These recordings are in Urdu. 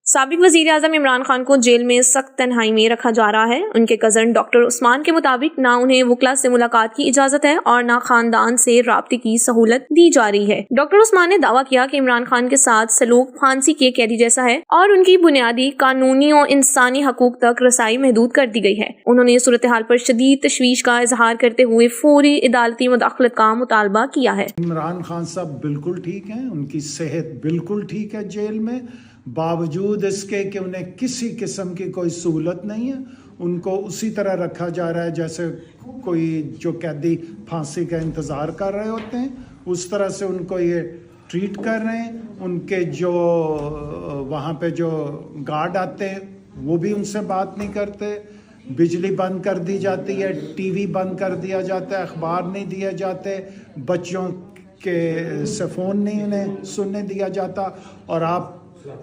سابق وزیر اعظم عمران خان کو جیل میں سخت تنہائی میں رکھا جا رہا ہے۔ ان کے کزن ڈاکٹر عثمان کے مطابق نہ انہیں وکلا سے ملاقات کی اجازت ہے اور نہ خاندان سے رابطے کی سہولت دی جا رہی ہے۔ ڈاکٹر عثمان نے دعویٰ کیا کہ عمران خان کے ساتھ سلوک پھانسی کے قیدی جیسا ہے اور ان کی بنیادی قانونی و انسانی حقوق تک رسائی محدود کر دی گئی ہے۔ انہوں نے صورتحال پر شدید تشویش کا اظہار کرتے ہوئے فوری عدالتی مداخلت کا مطالبہ کیا ہے۔ عمران خان صاحب بالکل ٹھیک ہیں، ان کی صحت بالکل ٹھیک ہے جیل میں، باوجود اس کے کہ انہیں کسی قسم کی کوئی سہولت نہیں ہے۔ ان کو اسی طرح رکھا جا رہا ہے جیسے کوئی جو قیدی پھانسی کا انتظار کر رہے ہوتے ہیں، اس طرح سے ان کو یہ ٹریٹ کر رہے ہیں۔ ان کے جو وہاں پہ جو گارڈ آتے ہیں وہ بھی ان سے بات نہیں کرتے، بجلی بند کر دی جاتی ہے، ٹی وی بند کر دیا جاتا ہے، اخبار نہیں دیے جاتے، بچوں کے سے فون نہیں انہیں سننے دیا جاتا، اور آپ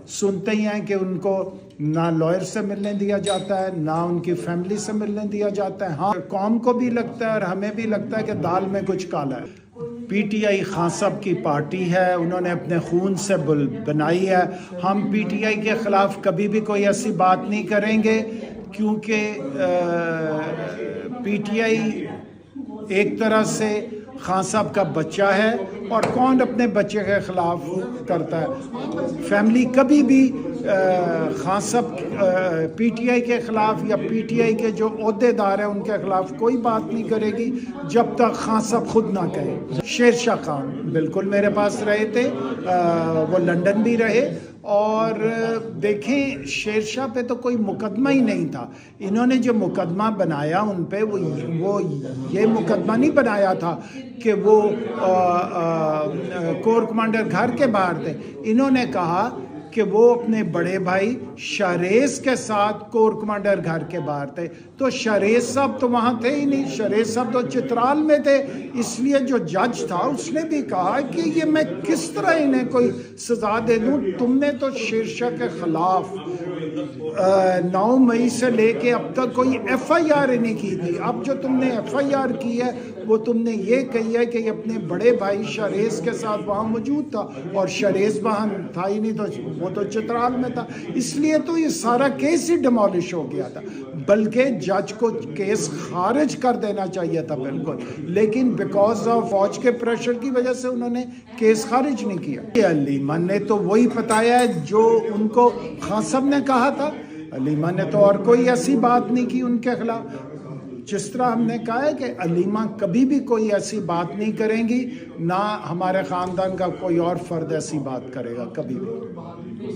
سنتے ہی ہیں کہ ان کو نہ لائر سے ملنے دیا جاتا ہے، نہ ان کی فیملی سے ملنے دیا جاتا ہے۔ ہاں، قوم کو بھی لگتا ہے اور ہمیں بھی لگتا ہے کہ دال میں کچھ کالا ہے۔ پی ٹی آئی خان صاحب کی پارٹی ہے، انہوں نے اپنے خون سے بنائی ہے۔ ہم پی ٹی آئی کے خلاف کبھی بھی کوئی ایسی بات نہیں کریں گے، کیونکہ پی ٹی آئی ایک طرح سے خان صاحب کا بچہ ہے، اور کون اپنے بچے کے خلاف کرتا ہے؟ فیملی کبھی بھی خان صاحب پی ٹی آئی کے خلاف یا پی ٹی آئی کے جو عہدے دار ہیں ان کے خلاف کوئی بات نہیں کرے گی جب تک خان صاحب خود نہ کہے۔ شیر شاہ خان بالکل میرے پاس رہے تھے، وہ لندن بھی رہے، اور دیکھیں شیر شاہ پہ تو کوئی مقدمہ ہی نہیں تھا۔ انہوں نے جو مقدمہ بنایا ان پہ وہ یہ مقدمہ نہیں بنایا تھا کہ وہ کور کمانڈر گھر کے باہر تھے۔ انہوں نے کہا کہ وہ اپنے بڑے بھائی شہریز کے ساتھ کور کمانڈر گھر کے باہر تھے، تو شہریز صاحب تو وہاں تھے ہی نہیں، شہریز صاحب تو چترال میں تھے۔ اس لیے جو جج تھا اس نے بھی کہا کہ یہ میں کس طرح انہیں کوئی سزا دے دوں، تم نے تو شیر شاہ کے خلاف 9 مئی سے لے کے اب تک کوئی ایف آئی آر نہیں کی تھی، اب جو تم نے ایف آئی آر کی ہے وہ تم نے یہ کہی ہے کہ یہ اپنے بڑے بھائی شہریز کے ساتھ وہاں موجود تھا، اور شہریز وہاں تھا ہی نہیں، تو وہ تو چترال میں تھا۔ اس لیے تو یہ سارا کیس ہی ڈیمولش ہو گیا تھا، بلکہ جج کو کیس خارج کر دینا چاہیے تھا بالکل، لیکن بیکاز آف فوج کے پریشر کی وجہ سے انہوں نے کیس خارج نہیں کیا۔ علیمہ نے تو وہی بتایا ہے جو ان کو خان صاحب نے کہا تھا، علیمہ نے تو اور کوئی ایسی بات نہیں کی ان کے خلاف۔ جس طرح ہم نے کہا ہے کہ علیمہ کبھی بھی کوئی ایسی بات نہیں کریں گی، نہ ہمارے خاندان کا کوئی اور فرد ایسی بات کرے گا کبھی بھی۔